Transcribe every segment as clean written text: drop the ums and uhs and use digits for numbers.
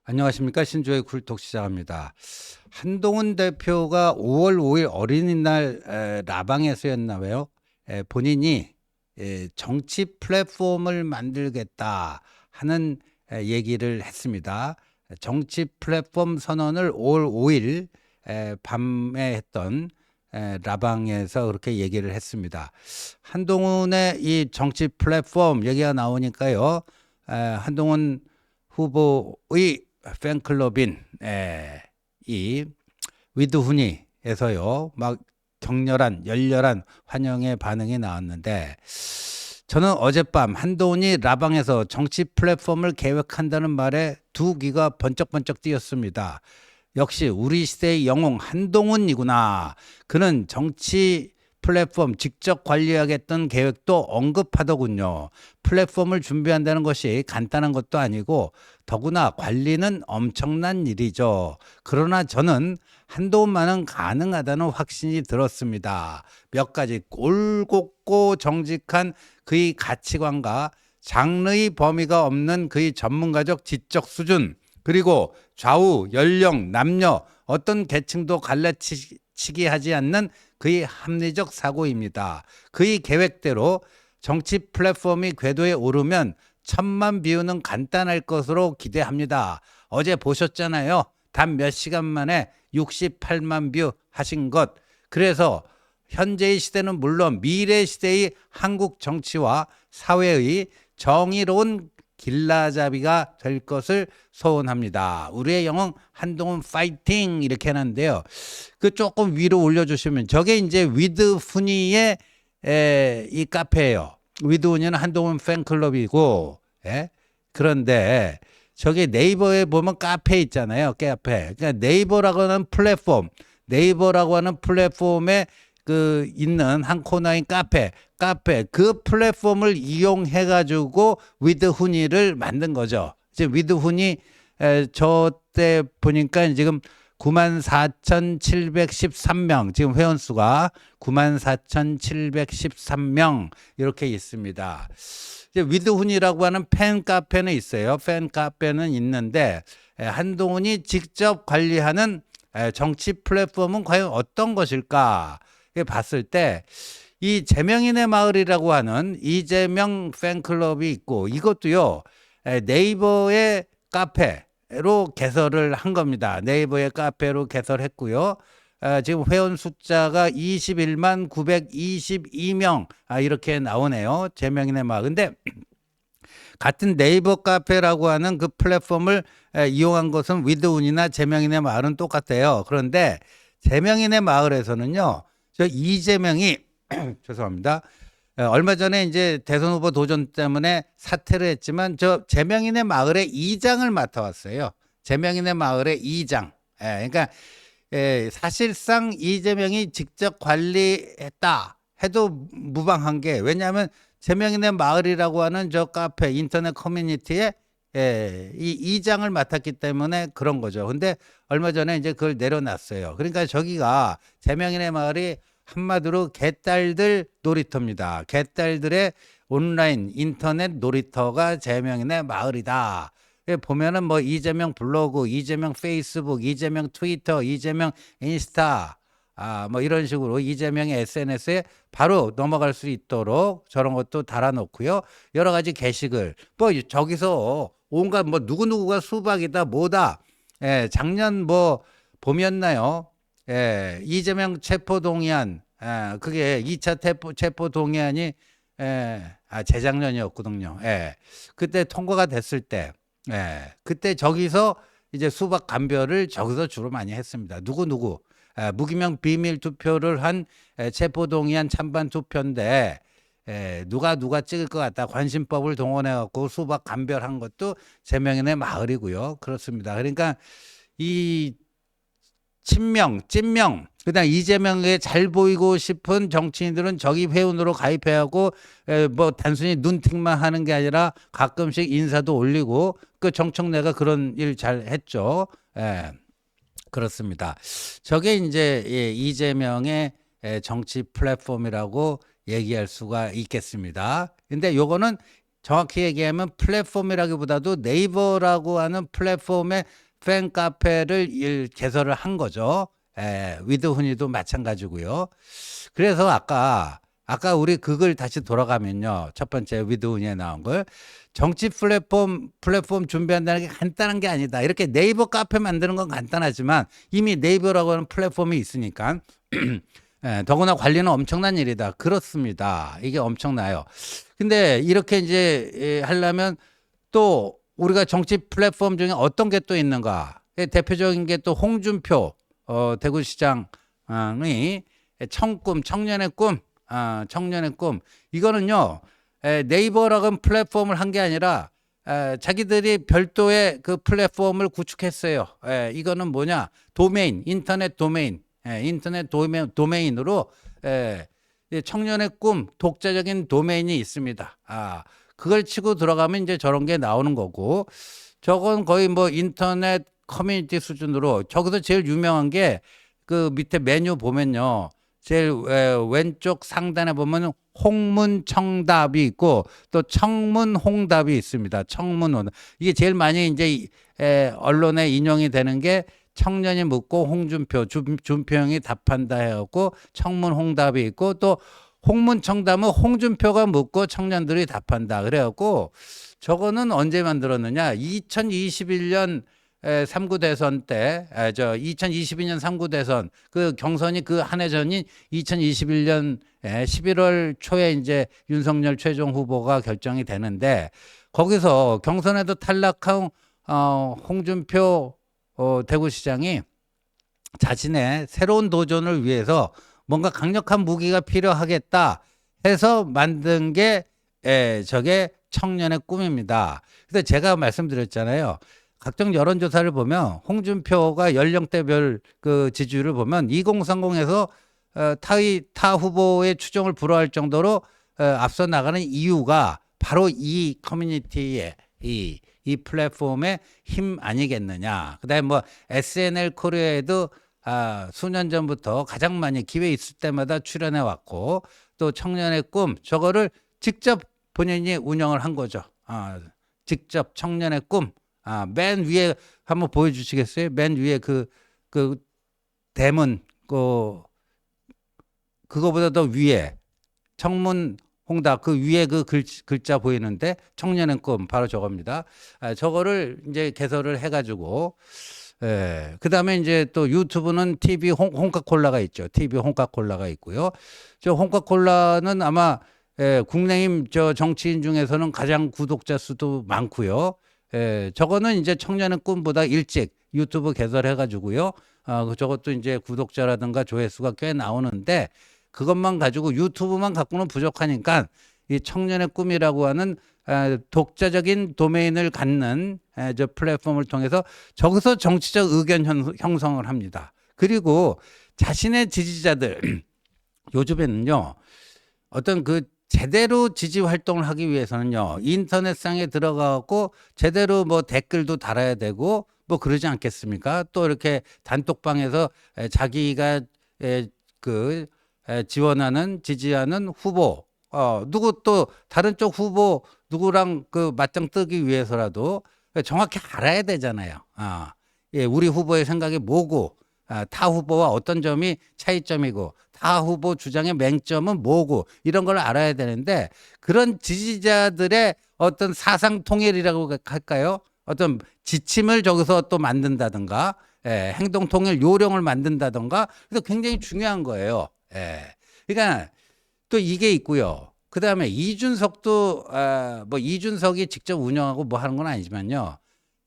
안녕하십니까. 신조의 굴톡 시작합니다. 한동훈 대표가 5월 5일 어린이날 라방에서였나 봐요. 본인이 정치 플랫폼을 만들겠다 하는 얘기를 했습니다. 정치 플랫폼 선언을 5월 5일 밤에 했던 라방에서 그렇게 얘기를 했습니다. 한동훈의 이 정치 플랫폼 얘기가 나오니까요. 한동훈 후보의 팬클럽인 이 위드훈이에서요 막 열렬한 환영의 반응이 나왔는데, 저는 어젯밤 한동훈이 라방에서 정치 플랫폼을 계획한다는 말에 두 귀가 번쩍번쩍 뛰었습니다. 역시 우리 시대의 영웅 한동훈이구나. 그는 정치 플랫폼 직접 관리하겠다는 계획도 언급하더군요. 플랫폼을 준비한다는 것이 간단한 것도 아니고 더구나 관리는 엄청난 일이죠. 그러나 저는 한동훈만은 가능하다는 확신이 들었습니다. 몇 가지 올곧고 정직한 그의 가치관과 장르의 범위가 없는 그의 전문가적 지적 수준, 그리고 좌우, 연령, 남녀 어떤 계층도 갈라치게 하지 않는 그의 합리적 사고입니다. 그의 계획대로 정치 플랫폼이 궤도에 오르면 1,000만 뷰는 간단할 것으로 기대합니다. 어제 보셨잖아요. 단 몇 시간 만에 68만 뷰 하신 것. 그래서 현재의 시대는 물론 미래 시대의 한국 정치와 사회의 정의로운 길라잡이가 될 것을 소원합니다. 우리의 영웅 한동훈 파이팅 이렇게 하는데요. 그 조금 위로 올려주시면 저게 이제 위드훈이의 이 카페예요. 위드훈이는 한동훈 팬클럽이고, 그런데 저게 네이버에 보면 카페 있잖아요. 카페. 그러니까 네이버라고 하는 플랫폼에 그 있는 한 코너인 카페 그 플랫폼을 이용해 가지고 위드훈이를 만든 거죠. 이제 위드훈이 저 때 보니까 지금 94,713명, 지금 회원수가 94,713명 이렇게 있습니다. 이제 위드훈이라고 하는 팬 카페는 있어요. 팬 카페는 있는데 한동훈이 직접 관리하는 정치 플랫폼은 과연 어떤 것일까 봤을 때, 이 제명인의 마을이라고 하는 이재명 팬클럽이 있고, 이것도요 네이버의 카페로 개설을 한 겁니다. 네이버의 카페로 개설했고요. 지금 회원 숫자가 21만 922명 이렇게 나오네요. 제명인의 마을. 근데 같은 네이버 카페라고 하는 그 플랫폼을 이용한 것은 위드훈이나 제명인의 마을은 똑같아요. 그런데 제명인의 마을에서는요, 저 이재명이 죄송합니다. 얼마 전에 이제 대선 후보 도전 때문에 사퇴를 했지만 저 제명인의 마을의 이장을 맡아왔어요. 제명인의 마을의 이장. 그러니까 사실상 이재명이 직접 관리했다 해도 무방한 게, 왜냐하면 제명인의 마을이라고 하는 저 카페 인터넷 커뮤니티에 이 이장을 맡았기 때문에 그런 거죠. 근데 얼마 전에 이제 그걸 내려놨어요. 그러니까 저기가 제명인의 마을이 한마디로 개딸들 놀이터입니다. 개딸들의 온라인 인터넷 놀이터가 제명인의 마을이다. 보면은 뭐 이재명 블로그, 이재명 페이스북, 이재명 트위터, 이재명 인스타, 뭐 이런 식으로 이재명의 SNS에 바로 넘어갈 수 있도록 저런 것도 달아놓고요. 여러 가지 게시글, 뭐 저기서 온갖 뭐 누구누구가 수박이다 뭐다. 작년 뭐 봄이었나요? 이재명 체포동의안, 그게 2차 체포동의안이 재작년이었거든요. 그때 통과가 됐을 때, 그때 저기서 이제 수박 감별을 저기서 주로 많이 했습니다. 누구 무기명 비밀 투표를 한 체포동의안 찬반 투표인데, 누가 찍을 것 같다 관심법을 동원해 갖고 수박 감별한 것도 제명인의 마을이고요. 그렇습니다. 그러니까 이 찐명, 그다음 이재명에 잘 보이고 싶은 정치인들은 저기 회원으로 가입해하고 뭐 단순히 눈팅만 하는 게 아니라 가끔씩 인사도 올리고, 그 정청래가 그런 일 잘 했죠. 그렇습니다. 저게 이제 이재명의 정치 플랫폼이라고 얘기할 수가 있겠습니다. 근데 요거는 정확히 얘기하면 플랫폼이라기보다도 네이버라고 하는 플랫폼의 팬 카페를 개설을 한 거죠. 위드훈이도 마찬가지고요. 그래서 아까 우리 그걸 다시 돌아가면요. 첫 번째 위드훈이에 나온 걸 정치 플랫폼 준비한다는 게 간단한 게 아니다. 이렇게 네이버 카페 만드는 건 간단하지만 이미 네이버라고 하는 플랫폼이 있으니까 더구나 관리는 엄청난 일이다. 그렇습니다. 이게 엄청나요. 근데 이렇게 이제 하려면 또 우리가 정치 플랫폼 중에 어떤 게 또 있는가? 대표적인 게 또 홍준표 대구시장이 청년의 꿈 이거는요 네이버라고 하는 플랫폼을 한 게 아니라 자기들이 별도의 그 플랫폼을 구축했어요. 이거는 뭐냐? 인터넷 도메인으로 청년의 꿈 독자적인 도메인이 있습니다. 그걸 치고 들어가면 이제 저런 게 나오는 거고, 저건 거의 뭐 인터넷 커뮤니티 수준으로. 저기서 제일 유명한 게 그 밑에 메뉴 보면요, 제일 왼쪽 상단에 보면 홍문청답이 있고 또 청문홍답이 있습니다. 청문홍. 이게 제일 많이 이제 언론에 인용이 되는 게 청년이 묻고 준표 형이 답한다 해갖고 청문홍답이 있고, 또 홍문청답은 홍준표가 묻고 청년들이 답한다. 그래갖고 저거는 언제 만들었느냐? 2021년 3구 대선 때, 2022년 3구 대선 그 경선이 그 한 해 전인 2021년 11월 초에 이제 윤석열 최종 후보가 결정이 되는데, 거기서 경선에도 탈락한 홍준표 대구시장이 자신의 새로운 도전을 위해서 뭔가 강력한 무기가 필요하겠다 해서 만든 게 저게 청년의 꿈입니다. 그래서 제가 말씀드렸잖아요. 각종 여론조사를 보면 홍준표가 연령대별 그 지지율을 보면 2030에서 타 후보의 추종을 불허할 정도로 앞서 나가는 이유가 바로 이 커뮤니티의 이 플랫폼의 힘 아니겠느냐. 그다음에 뭐 SNL 코리아에도 수년 전부터 가장 많이 기회 있을 때마다 출연해 왔고, 또 청년의 꿈 저거를 직접 본인이 운영을 한 거죠. 직접 청년의 꿈. 맨 위에 한번 보여주시겠어요? 맨 위에 그 대문 그거보다 더 위에 청문홍답 그 위에 그 글자 보이는데 청년의 꿈 바로 저겁니다. 저거를 이제 개설을 해가지고 그 다음에 이제 또 유튜브는 TV 홍카콜라가 있죠. TV 홍카콜라가 있고요. 저 홍카콜라는 아마 국내임 정치인 중에서는 가장 구독자 수도 많고요. 저거는 이제 청년의 꿈보다 일찍 유튜브 개설해가지고요. 저것도 이제 구독자라든가 조회수가 꽤 나오는데, 그것만 가지고 유튜브만 갖고는 부족하니까 이 청년의 꿈이라고 하는 독자적인 도메인을 갖는 저 플랫폼을 통해서 저기서 정치적 의견 형성을 합니다. 그리고 자신의 지지자들 요즘에는요 어떤 그 제대로 지지 활동을 하기 위해서는요 인터넷상에 들어가고 제대로 뭐 댓글도 달아야 되고 뭐 그러지 않겠습니까? 또 이렇게 단톡방에서 자기가 지원하는 지지하는 후보 누구 또 다른 쪽 후보 누구랑 그 맞짱 뜨기 위해서라도 정확히 알아야 되잖아요. 우리 후보의 생각이 뭐고 타 후보와 어떤 점이 차이점이고 타 후보 주장의 맹점은 뭐고 이런 걸 알아야 되는데, 그런 지지자들의 어떤 사상 통일이라고 할까요? 어떤 지침을 저기서 또 만든다든가 행동 통일 요령을 만든다든가, 그래서 굉장히 중요한 거예요. 그러니까 또 이게 있고요. 그 다음에 이준석도 뭐 이준석이 직접 운영하고 뭐 하는 건 아니지만요.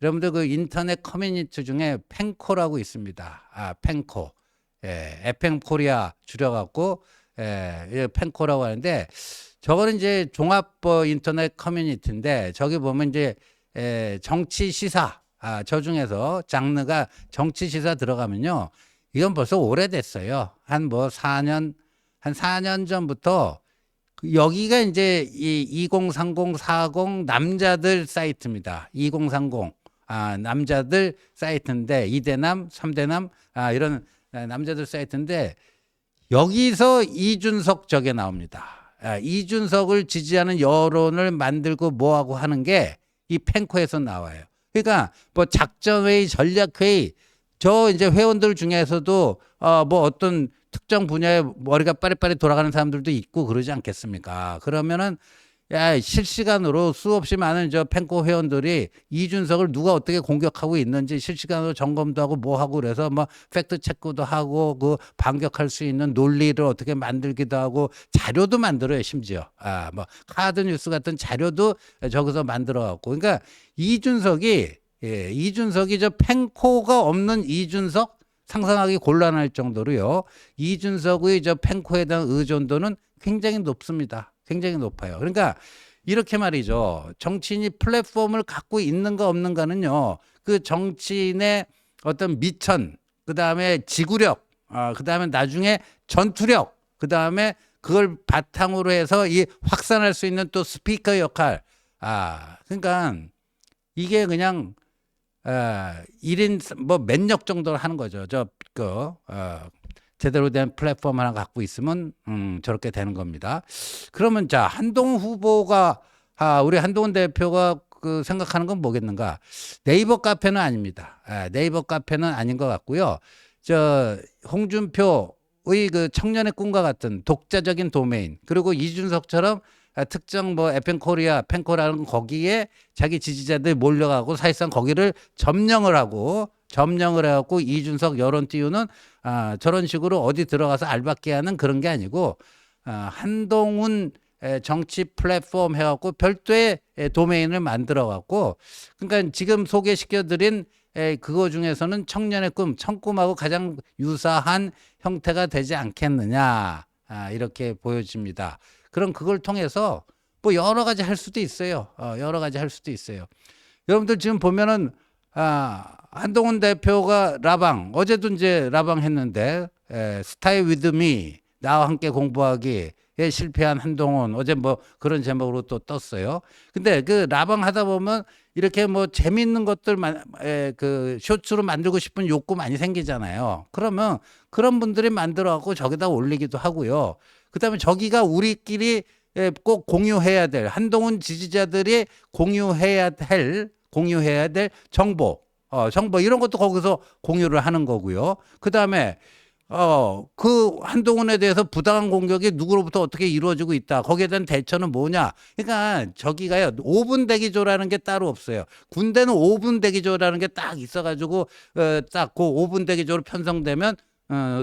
여러분들 그 인터넷 커뮤니티 중에 펜코라고 있습니다. 펜코. FM 코리아 줄여갖고 펜코라고 하는데, 저거는 이제 종합 인터넷 커뮤니티인데, 저기 보면 이제 정치 시사 저 중에서 장르가 정치 시사 들어가면요. 이건 벌써 오래됐어요. 한 4년 전부터 여기가 이제 이 2030, 40 남자들 사이트입니다. 2030 남자들 사이트인데 2대남, 3대남 이런 남자들 사이트인데, 여기서 이준석 저게 나옵니다. 이준석을 지지하는 여론을 만들고 뭐하고 하는 게 이 펜코에서 나와요. 그러니까 뭐 작전회의, 전략회의, 저 이제 회원들 중에서도 뭐 어떤 특정 분야에 머리가 빠릿빠릿 돌아가는 사람들도 있고 그러지 않겠습니까? 그러면은 실시간으로 수없이 많은 저 펜코 회원들이 이준석을 누가 어떻게 공격하고 있는지 실시간으로 점검도 하고 뭐 하고 그래서 뭐 팩트 체크도 하고 그 반격할 수 있는 논리를 어떻게 만들기도 하고 자료도 만들어요, 심지어. 뭐 카드 뉴스 같은 자료도 저기서 만들어 갖고. 그러니까 이준석이 저 펜코가 없는 이준석 상상하기 곤란할 정도로요. 이준석의 저 펜코에 대한 의존도는 굉장히 높습니다. 굉장히 높아요. 그러니까 이렇게 말이죠. 정치인이 플랫폼을 갖고 있는가 없는가는요. 그 정치인의 어떤 미천, 그다음에 지구력, 그다음에 나중에 전투력, 그다음에 그걸 바탕으로 해서 이 확산할 수 있는 또 스피커 역할. 그러니까 이게 그냥 1인 뭐 몇역 정도를 하는 거죠. 제대로 된 플랫폼 하나 갖고 있으면 저렇게 되는 겁니다. 그러면 자, 한동훈 후보가 우리 한동훈 대표가 그 생각하는 건 뭐겠는가? 네이버 카페는 아닙니다. 네이버 카페는 아닌 것 같고요. 저 홍준표의 그 청년의 꿈과 같은 독자적인 도메인, 그리고 이준석처럼 특정 뭐 에펜코리아, 펜코라는 거기에 자기 지지자들이 몰려가고 사실상 거기를 점령을 해갖고 이준석 여론 띄우는 저런 식으로 어디 들어가서 알박기 하는 그런 게 아니고 한동훈 정치 플랫폼 해갖고 별도의 도메인을 만들어갖고, 그러니까 지금 소개시켜드린 그거 중에서는 청년의 꿈, 청꿈하고 가장 유사한 형태가 되지 않겠느냐, 이렇게 보여집니다. 그럼 그걸 통해서 뭐 여러 가지 할 수도 있어요. 여러 가지 할 수도 있어요. 여러분들 지금 보면은 한동훈 대표가 라방, 어제도 이제 라방 했는데 스타이 위드 미, 나와 함께 공부하기에 실패한 한동훈, 어제 뭐 그런 제목으로 또 떴어요. 근데 그 라방 하다 보면 이렇게 뭐 재미있는 것들 그 쇼츠로 만들고 싶은 욕구 많이 생기잖아요. 그러면 그런 분들이 만들어 갖고 저기다 올리기도 하고요. 그다음에 저기가 우리끼리 꼭 공유해야 될, 한동훈 지지자들이 공유해야 될 정보 이런 것도 거기서 공유를 하는 거고요. 그다음에 그 한동훈에 대해서 부당한 공격이 누구로부터 어떻게 이루어지고 있다, 거기에 대한 대처는 뭐냐. 그러니까 저기가요, 5분 대기조라는 게 따로 없어요. 군대는 5분 대기조라는 게 딱 있어가지고 딱 그 5분 대기조로 편성되면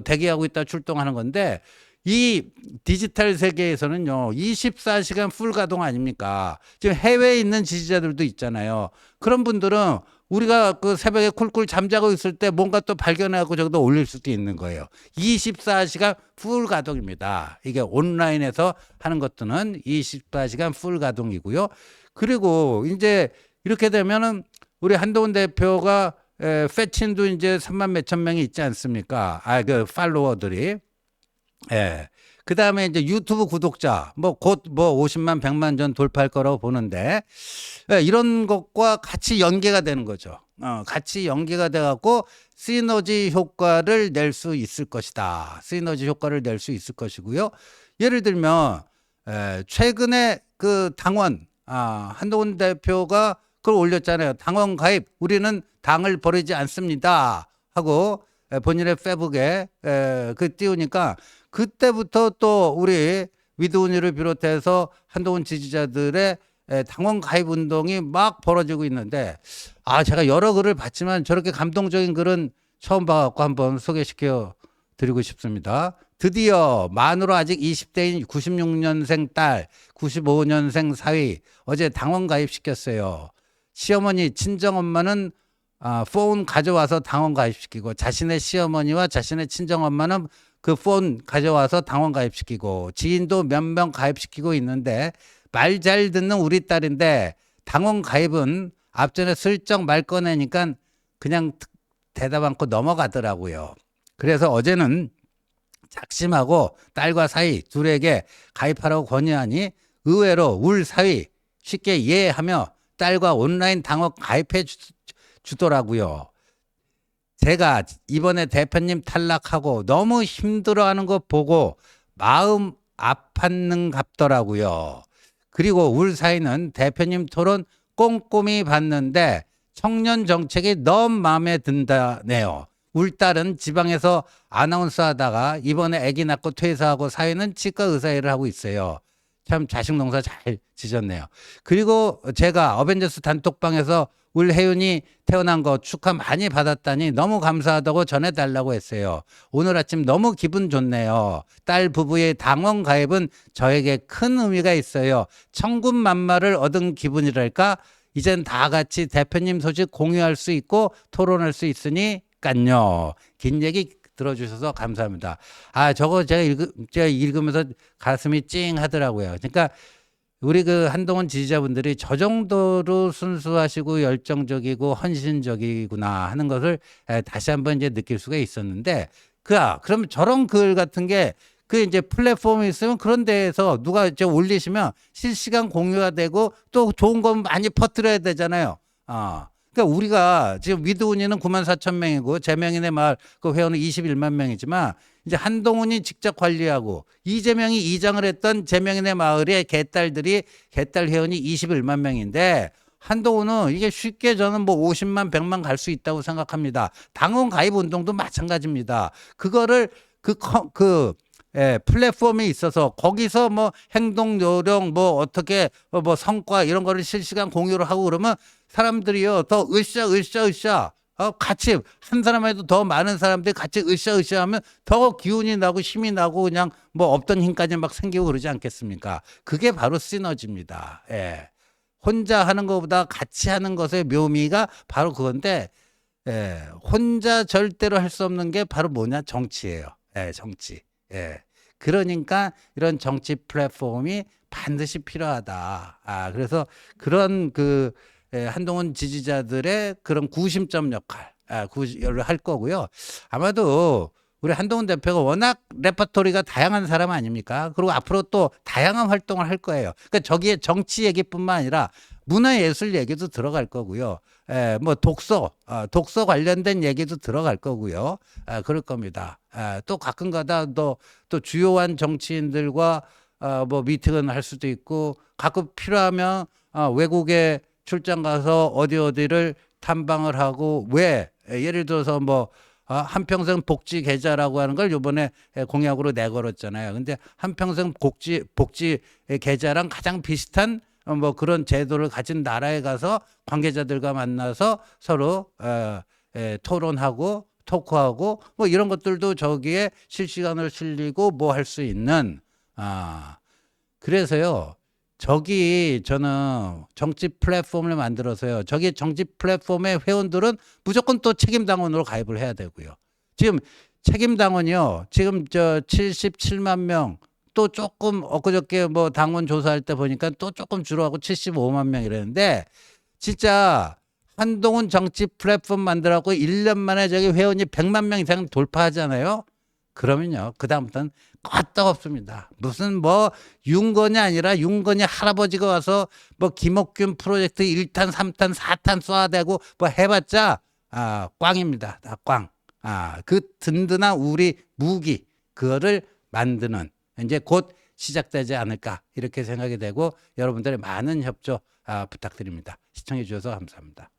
대기하고 있다 출동하는 건데, 이 디지털 세계에서는요 24시간 풀 가동 아닙니까? 지금 해외에 있는 지지자들도 있잖아요. 그런 분들은 우리가 그 새벽에 쿨쿨 잠자고 있을 때 뭔가 또 발견하고 저기다 올릴 수도 있는 거예요. 24시간 풀 가동입니다. 이게 온라인에서 하는 것들은 24시간 풀 가동이고요. 그리고 이제 이렇게 되면은 우리 한동훈 대표가 패친도 이제 3만 몇천 명이 있지 않습니까? 그 팔로워들이. 그 다음에 이제 유튜브 구독자, 곧 50만, 100만 전 돌파할 거라고 보는데, 이런 것과 같이 연계가 되는 거죠. 같이 연계가 돼갖고, 시너지 효과를 낼 수 있을 것이다. 시너지 효과를 낼 수 있을 것이고요. 예를 들면, 최근에 그 당원, 한동훈 대표가 그걸 올렸잖아요. 당원 가입, 우리는 당을 버리지 않습니다. 하고, 본인의 페북에 그 띄우니까, 그때부터 또 우리 위드훈이를 비롯해서 한동훈 지지자들의 당원 가입 운동이 막 벌어지고 있는데, 제가 여러 글을 봤지만 저렇게 감동적인 글은 처음 봐갖고 한번 소개시켜 드리고 싶습니다. 드디어 만으로 아직 20대인 96년생 딸, 95년생 사위 어제 당원 가입시켰어요. 시어머니, 친정엄마는 폰 가져와서 당원 가입시키고, 자신의 시어머니와 자신의 친정엄마는 그 폰 가져와서 당원 가입시키고, 지인도 몇 명 가입시키고 있는데, 말 잘 듣는 우리 딸인데 당원 가입은 앞전에 슬쩍 말 꺼내니까 그냥 대답 않고 넘어가더라고요. 그래서 어제는 작심하고 딸과 사위 둘에게 가입하라고 권유하니 의외로 울 사위 쉽게 이해하며 딸과 온라인 당원 가입해 주더라고요. 제가 이번에 대표님 탈락하고 너무 힘들어하는 거 보고 마음 앞판능 갑더라고요. 그리고 울 사이는 대표님 토론 꼼꼼히 봤는데 청년 정책이 너무 마음에 든다네요. 울 딸은 지방에서 아나운서 하다가 이번에 아기 낳고 퇴사하고 사회는 치과 의사 일을 하고 있어요. 참 자식 농사 잘 지셨네요. 그리고 제가 어벤져스 단톡방에서 울 혜윤이 태어난 거 축하 많이 받았다니 너무 감사하다고 전해달라고 했어요. 오늘 아침 너무 기분 좋네요. 딸 부부의 당원 가입은 저에게 큰 의미가 있어요. 천군만마를 얻은 기분이랄까? 이젠 다 같이 대표님 소식 공유할 수 있고 토론할 수 있으니깐요. 긴 얘기 들어주셔서 감사합니다. 저거 제가 읽으면서 가슴이 찡 하더라고요. 그러니까 우리 그 한동훈 지지자분들이 저 정도로 순수하시고 열정적이고 헌신적이구나 하는 것을 다시 한번 이제 느낄 수가 있었는데, 그럼 저런 글 같은 게 그 이제 플랫폼이 있으면 그런 데에서 누가 이제 올리시면 실시간 공유가 되고 또 좋은 건 많이 퍼뜨려야 되잖아요. 그러니까 우리가 지금 위드훈이는 94,000명이고 제명인의 마을 그 회원은 21만 명이지만 이제 한동훈이 직접 관리하고 이재명이 이장을 했던 제명인의 마을의 개딸 회원이 21만 명인데 한동훈은 이게 쉽게 저는 뭐 50만 100만 갈 수 있다고 생각합니다. 당원 가입 운동도 마찬가지입니다. 그거를 플랫폼에 있어서 거기서 뭐 행동 요령 뭐 어떻게 뭐 성과 이런 거를 실시간 공유를 하고 그러면 사람들이요 더 으쌰 같이 한 사람에도 더 많은 사람들이 같이 으쌰 하면 더 기운이 나고 힘이 나고 그냥 뭐 없던 힘까지 막 생기고 그러지 않겠습니까? 그게 바로 시너지입니다. 예. 혼자 하는 것보다 같이 하는 것의 묘미가 바로 그건데, 혼자 절대로 할 수 없는 게 바로 뭐냐? 정치예요. 정치. 그러니까 이런 정치 플랫폼이 반드시 필요하다. 그래서 그런 한동훈 지지자들의 그런 구심점 역할을 할 거고요. 아마도 우리 한동훈 대표가 워낙 레퍼토리가 다양한 사람 아닙니까? 그리고 앞으로 또 다양한 활동을 할 거예요. 그러니까 저기에 정치 얘기뿐만 아니라 문화예술 얘기도 들어갈 거고요. 뭐 독서 관련된 얘기도 들어갈 거고요. 그럴 겁니다. 또 가끔가다 또 주요한 정치인들과 뭐 미팅을 할 수도 있고 가끔 필요하면 외국에 출장 가서 어디를 탐방을 하고 예를 들어서 뭐 한평생 복지 계좌라고 하는 걸 이번에 공약으로 내걸었잖아요. 근데 한평생 복지 계좌랑 가장 비슷한 뭐 그런 제도를 가진 나라에 가서 관계자들과 만나서 서로 토론하고 토크하고 뭐 이런 것들도 저기에 실시간으로 실리고 뭐 할 수 있는 그래서요. 저는 정치 플랫폼을 만들어서요. 저기 정치 플랫폼의 회원들은 무조건 또 책임당원으로 가입을 해야 되고요. 지금 책임당원이요. 지금 77만 명, 또 조금 엊그저께 뭐 당원 조사할 때 보니까 또 조금 줄어가고 75만 명이라는데 진짜 한동훈 정치 플랫폼 만들어갖고 1년 만에 저기 회원이 100만 명 이상 돌파하잖아요. 그러면요. 그다음부터는 껐떡없습니다. 무슨 뭐 윤건이 아니라 윤건이 할아버지가 와서 뭐 김옥균 프로젝트 1탄, 3탄, 4탄 쏴대고 뭐 해봤자 꽝입니다. 다 꽝. 그 든든한 우리 무기 그거를 만드는 이제 곧 시작되지 않을까 이렇게 생각이 되고 여러분들의 많은 협조 부탁드립니다. 시청해 주셔서 감사합니다.